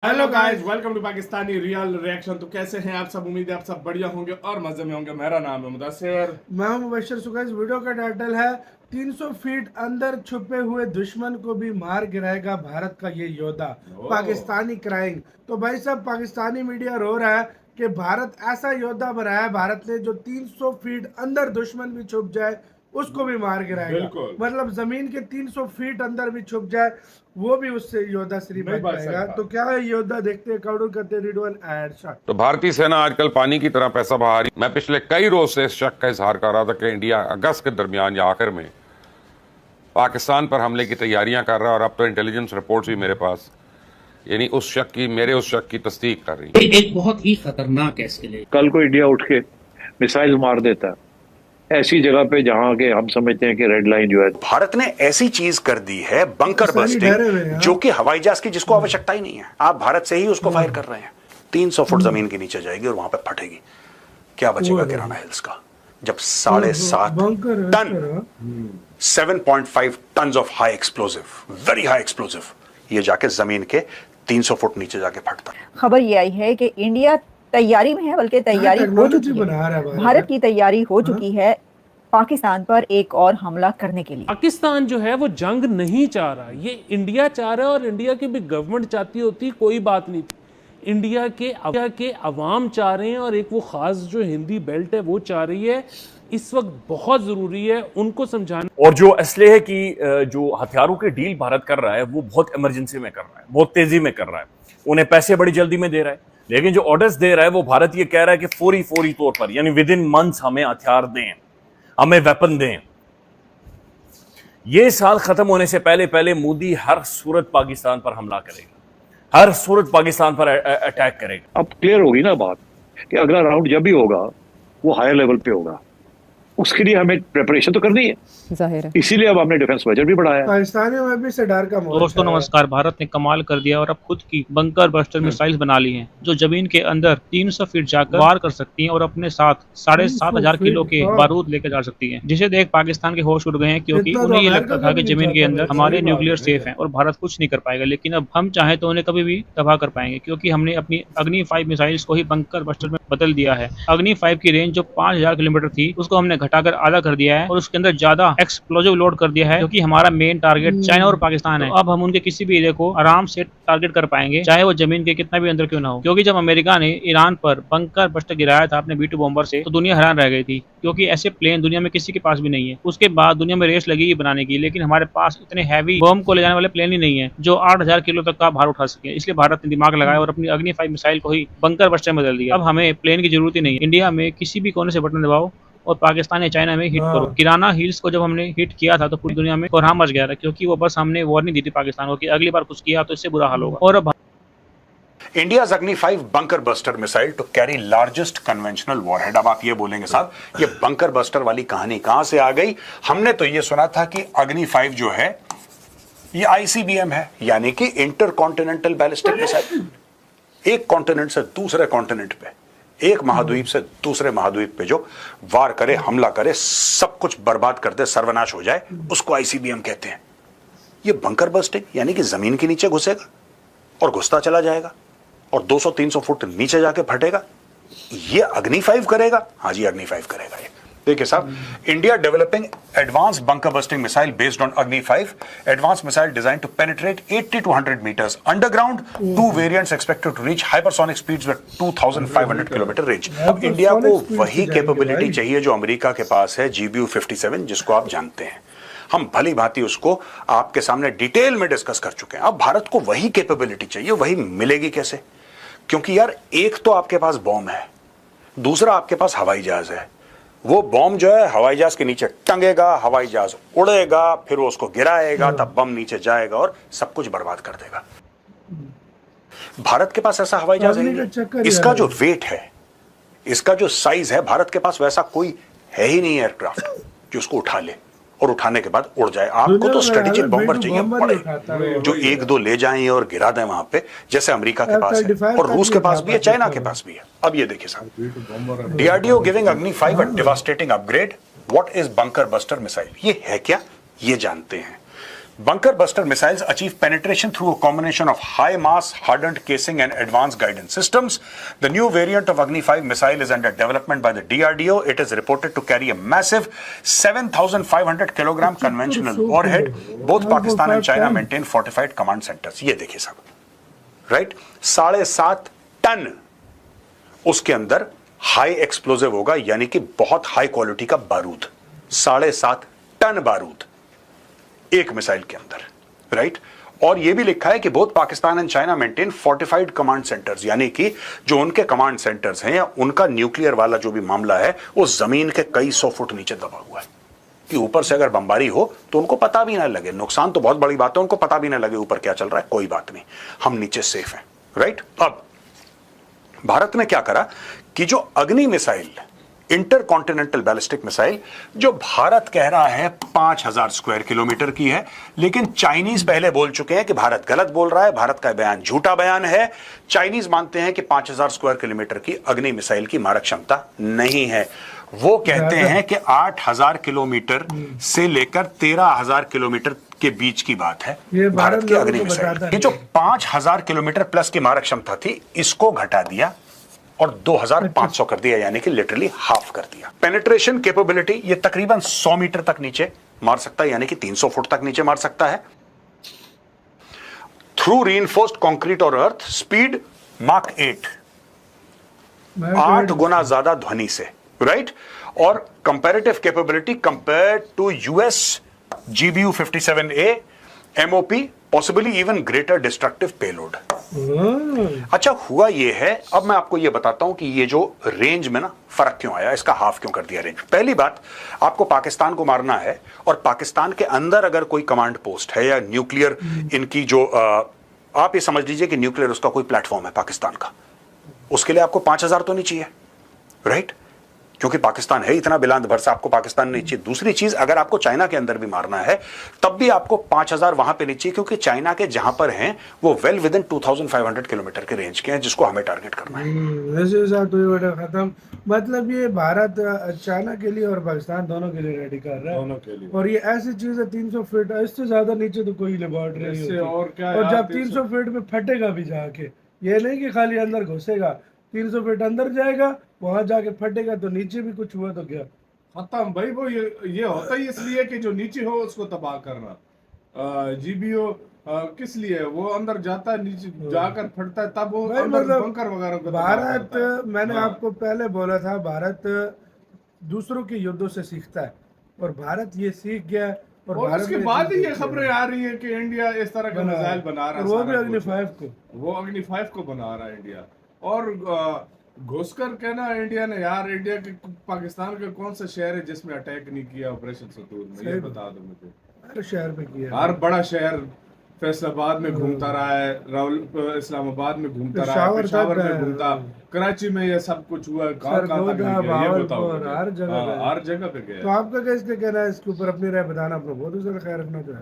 Hello guys, welcome to Pakistani real reaction. तो कैसे हैं आप सब? उम्मीद है आप सब बढ़िया होंगे और मजे में होंगे। मेरा नाम है मुदस्सिर। मैं हूं मुबशर सुखा। इस वीडियो का टाइटल है 300 फीट अंदर छुपे हुए दुश्मन को भी मार गिराएगा भारत का ये योद्धा, पाकिस्तानी क्राइंग। तो भाई साहब, पाकिस्तानी मीडिया रो रहा है कि भारत ऐसा योद्धा बनाया है भारत ने जो 300 फीट अंदर दुश्मन भी छुप जाए उसको भी मार गिराएगा। बिल्कुल। मतलब जमीन के 300 फीट अंदर भी छुप जाए वो भी उससे योद्धा श्री नहीं बच बच जाएगा। सकता। तो क्या है योद्धा, देखते हैं। काउंटर करते हैं, रीड वन एड शॉट। तो भारतीय सेना आजकल पानी की तरह पैसा बहा रही। मैं पिछले कई रोज से इस शक का इजहार कर रहा था कि इंडिया अगस्त के दरमियान या आखिर में पाकिस्तान पर हमले की तैयारियां कर रहा है, और अब तो इंटेलिजेंस रिपोर्ट्स भी मेरे पास यानी उस शक की तस्दीक कर रही है। एक बहुत ही खतरनाक है इसके लिए। कल को इंडिया उठ के मिसाइल मार देता ऐसी जगह पे जहां के हम समझते हैं कि रेड लाइन जो है। भारत ने ऐसी चीज कर दी है बंकर बस्टिंग, जो कि हवाई जहाज की जिसको आवश्यकता ही नहीं है। आप भारत से ही उसको फायर कर रहे हैं। 300 फुट जमीन के नीचे जाएगी और वहां पे फटेगी। क्या बचेगा किराना हिल्स का, जब 7.5 ton 7.5 ton of high explosive, very high explosive, ये जाके जमीन के 300 फुट नीचे जाके फटता है। खबर ये आई है कि इंडिया तैयारी में है, बल्कि तैयारी हो चुकी है। भारत की तैयारी हो चुकी है पाकिस्तान पर एक और हमला करने के लिए। पाकिस्तान जो है वो जंग नहीं चाह रहा, ये इंडिया चाह रहा है। और इंडिया की भी गवर्नमेंट चाहती होती कोई बात नहीं थी। इंडिया के अवाम चाह रहे हैं, और एक वो खास जो हिंदी बेल्ट है वो चाह रही है। इस वक्त बहुत जरूरी है उनको समझाना। और जो असलहे की जो हथियारों की डील भारत कर रहा है वो बहुत इमरजेंसी में कर रहा है, बहुत तेजी में कर रहा है। उन्हें पैसे बड़ी जल्दी में दे रहा है, लेकिन जो ऑर्डर्स दे रहा है वो भारत ये कह रहा है कि फौरी तौर पर, यानी विद इन मंथ्स हमें हथियार दें, हमें वेपन दें। ये साल खत्म होने से पहले मोदी हर सूरत पाकिस्तान पर हमला करेगा, हर सूरत पाकिस्तान पर अटैक करेगा। अब क्लियर होगी ना बात कि अगला राउंड जब भी होगा वो हायर लेवल पे होगा। उसके लिए हमें प्रिपरेशन तो करनी है, जाहिर है। इसीलिए अब हमने डिफेंस बजट भी बढ़ाया। पाकिस्तानियों में भी से डर का माहौल दोस्तों है। नमस्कार। भारत ने कमाल कर दिया और अब खुद की बंकर बस्टर मिसाइल्स बना ली हैं, जो जमीन के अंदर 300 फीट जाकर वार कर सकती हैं और अपने साथ 7,500 किलो के बारूद लेकर जा सकती हैं, जिसे देख पाकिस्तान के होश उड़ गए हैं, क्योंकि उन्हें ये लगता था कि जमीन के अंदर हमारे न्यूक्लियर सेफ हैं और भारत कुछ नहीं कर पाएगा। लेकिन अब हम चाहे तो उन्हें कभी भी तबाह कर पाएंगे, क्योंकि हमने अपनी अग्नि 5 मिसाइल्स को ही बंकर बस्टर में बदल दिया है। अग्नि 5 की रेंज जो 5,000 किलोमीटर थी उसको हमने घटाकर आधा कर दिया है और उसके अंदर ज्यादा एक्सप्लोजिव लोड कर दिया है, क्योंकि हमारा मेन टारगेट चाइना और पाकिस्तान है। तो अब हम उनके किसी भी एरिया को आराम से टारगेट कर पाएंगे, चाहे वो जमीन के कितना भी अंदर क्यों ना हो। क्योंकि जब अमेरिका ने ईरान पर बंकर बस्टर गिराया था अपने B2 बॉम्बर से, तो दुनिया हैरान रह गई थी, क्योंकि ऐसे प्लेन दुनिया में किसी के पास भी नहीं है। उसके बाद दुनिया में रेस लगी बनाने की, लेकिन हमारे पास इतने हैवी बॉम्ब को ले जाने वाले प्लेन ही नहीं है जो 8,000 किलो तक का भार उठा सके। इसलिए भारत ने दिमाग लगाया और अपनी अग्नि 5 मिसाइल को ही बंकर बस्टर में बदल दिया। अब हमें प्लेन की जरूरत ही नहीं है। इंडिया में किसी भी कोने से बटन दबाओ और पाकिस्तान या चाइना में हिट करो। किराना हिल्स को जब हमने हिट किया था तो पूरी दुनिया में कोहराम मच गया था, क्योंकि वो बस हमने वार्निंग दी थी पाकिस्तान को कि अगली बार कुछ किया तो इससे बुरा हाल होगा। और अब India's Agni 5 bunker buster missile to carry largest conventional warhead. अब आप ये बोलेंगे साहब, ये बंकर बस्टर वाली कहानी कहां से आ गई? हमने तो ये सुना था कि अग्नि 5 जो है ये ICBM है, यानी कि इंटर कॉन्टिनेंटल बैलिस्टिक मिसाइल। एक कॉन्टिनेंट से दूसरे कॉन्टिनेंट पे, एक महाद्वीप से दूसरे महाद्वीप पे जो वार करे, हमला करे, सब कुछ बर्बाद कर दे, सर्वनाश हो जाए, उसको ICBM कहते हैं। ये बंकर बस्टिंग यानी कि जमीन के नीचे घुसेगा और घुसता चला जाएगा और 200-300 फुट नीचे जाके फटेगा। ये अग्नि 5 करेगा? हाँ जी, अग्नि 5 करेगा ये। देखिए साहब, India developing advance bunker busting missile based on Agni 5, advance missile design to penetrate 80 to 100 meters underground. Two variants expected to reach hypersonic speeds with 2,500 kilometre range. अब इंडिया को वही कैपेबिलिटी चाहिए जो अमेरिका के पास है, GBU-57, जिसको आप जानते हैं। हम भली भांति उसको आपके सामने डिटेल में डिस्कस कर चुके हैं। अब भारत को वही कैपेबिलिटी चाहिए। वही मिलेगी कैसे? क्योंकि यार, एक तो आपके पास बॉम्ब है, दूसरा आपके पास हवाई जहाज है। वो बॉम्ब जो है हवाई जहाज के नीचे टंगेगा, हवाई जहाज उड़ेगा, फिर वो उसको गिराएगा, तब बम नीचे जाएगा और सब कुछ बर्बाद कर देगा। भारत के पास ऐसा हवाई जहाज है, इसका जो वेट है, इसका जो साइज है, भारत के पास वैसा कोई है ही नहीं एयरक्राफ्ट जो उसको उठा ले और उठाने के बाद उड़ जाए। आपको तो स्ट्रेटेजिक बॉम्बर चाहिए बड़े, जो 1-2 ले जाएं और गिरा दें वहां पे, जैसे अमेरिका के पास है और रूस के पास भी है, चाइना के पास भी है। अब ये देखिए साहब, DRDO गिविंग अग्नि 5 a devastating upgrade. What is bunker buster missile? ये है क्या, ये जानते हैं। Bunker buster missiles achieve penetration through a combination of high mass hardened casing and advanced guidance systems. The new variant of Agni 5 missile is under development by the DRDO. It is reported to carry a massive 7,500 kilogram conventional warhead. Both Pakistan and China maintain fortified command centers. ये देखिए साहब, right, 7.5 ton उसके अंदर high explosive होगा, यानी कि बहुत high quality का बारूद, 7.5 टन बारूद एक मिसाइल के अंदर, राइट। और यह भी लिखा है कि both Pakistan and China maintain fortified command centres, यानी कि जो उनके कमांड सेंटर्स हैं या उनका न्यूक्लियर वाला जो भी मामला है वो जमीन के कई 100 फुट नीचे दबा हुआ है, कि ऊपर से अगर बमबारी हो तो उनको पता भी ना लगे। नुकसान तो बहुत बड़ी बात है, उनको पता भी ना लगे ऊपर क्या चल रहा है, कोई बात नहीं, हम नीचे सेफ हैं, राइट। अब भारत ने क्या करा कि जो अग्नि missile, inter continental ballistic missile, जो भारत कह रहा है 5,000 स्क्वायर किलोमीटर की है, लेकिन चाइनीज पहले बोल चुके हैं कि भारत गलत बोल रहा है, भारत का बयान झूठा बयान है। चाइनीज मानते हैं कि 5,000 स्क्वायर किलोमीटर की अग्नि मिसाइल की मारक क्षमता नहीं है। वो कहते हैं कि 8,000 किलोमीटर से लेकर 13,000 किलोमीटर के बीच की बात है भारत की अग्नि मिसाइल। ये जो 5,000 किलोमीटर प्लस की मारक क्षमता थी, इसको घटा दिया और 2,500 कर दिया, यानी कि लिटरली हाफ कर दिया। पेनिट्रेशन कैपेबिलिटी, ये तकरीबन 100 मीटर तक नीचे मार सकता है, यानी कि 300 फुट तक नीचे मार सकता है। थ्रू रीइंफोर्स्ड कंक्रीट और अर्थ, स्पीड माक 8 गुना ज्यादा ध्वनि से, राइट। और comparative capability compared to US GBU 57A, MOP, possibly even greater destructive payload. अच्छा, हुआ ये है, अब मैं आपको ये बताता हूं कि ये जो रेंज में ना फर्क क्यों आया, इसका हाफ क्यों कर दिया रेंज। पहली बात, आपको पाकिस्तान को मारना है और पाकिस्तान के अंदर अगर कोई कमांड पोस्ट है या न्यूक्लियर इनकी जो आप ये समझ लीजिए कि न्यूक्लियर उसका कोई प्लेटफॉर्म है पाकिस्तान का, उसके लिए आपको 5,000 तो नहीं चाहिए, राइट, क्योंकि पाकिस्तान है इतना बिलांद भर से, आपको पाकिस्तान नहीं चाहिए। दूसरी चीज, अगर आपको चाइना के अंदर भी मारना है तब भी आपको 5,000 वहां पे नहीं चाहिए, क्योंकि चाइना के जहां पर हैं वो वेल विद इन 2,500 किलोमीटर के रेंज के हैं, जिसको हमें टारगेट करना है। खत्म, मतलब ये भारत चाइना के लिए और पाकिस्तान दोनों के लिए रेडी कर रहा है, दोनों के लिए। और ये ऐसी चीज है 300 फीट, इससे ज्यादा नीचे तो कोई लेबोरेटरी नहीं होती। और क्या, और जब 300 फीट में फटेगा भी जाके, ये नहीं कि खाली अंदर घुसेगा, 300 फीट अंदर जाएगा, वहां जाके फटेगा, तो नीचे भी कुछ हुआ तो क्या, खत्म भाई। वो ये होता ही इसलिए कि जो नीचे हो उसको तबाह करना। GBO किस लिए वो अंदर जाता है, नीचे जाकर फटता है, तब वो मतलब बंकर वगैरह को भारत, मैंने आपको पहले बोला था, भारत दूसरों के युद्धों से सीखता है और भारत ये सीख गया। और उसके बाद ही ये खबरें आ रही है कि इंडिया इस तरह का मिसाइल बना रहा है, वो भी अग्नि 5 को बना रहा है इंडिया। और घुसकर कहना इंडिया ने, यार इंडिया के पाकिस्तान का कौन सा शहर है जिसमें अटैक नहीं किया ऑपरेशन सतूर में, ये बता दो मुझे। हर शहर में किया, हर बड़ा शहर फैसलाबाद में घूमता रहा है, इस्लामाबाद में घूमता रहा है, पेशावर में घूमता, कराची में ये सब कुछ हुआ, कहाँ तक ये बताओ, हर जगह पे गया। तो आपका क्या इसके कहना है इसके ऊपर, अपनी राय बताना, अपना बहुत सारा ख्याल रखना चाहिए।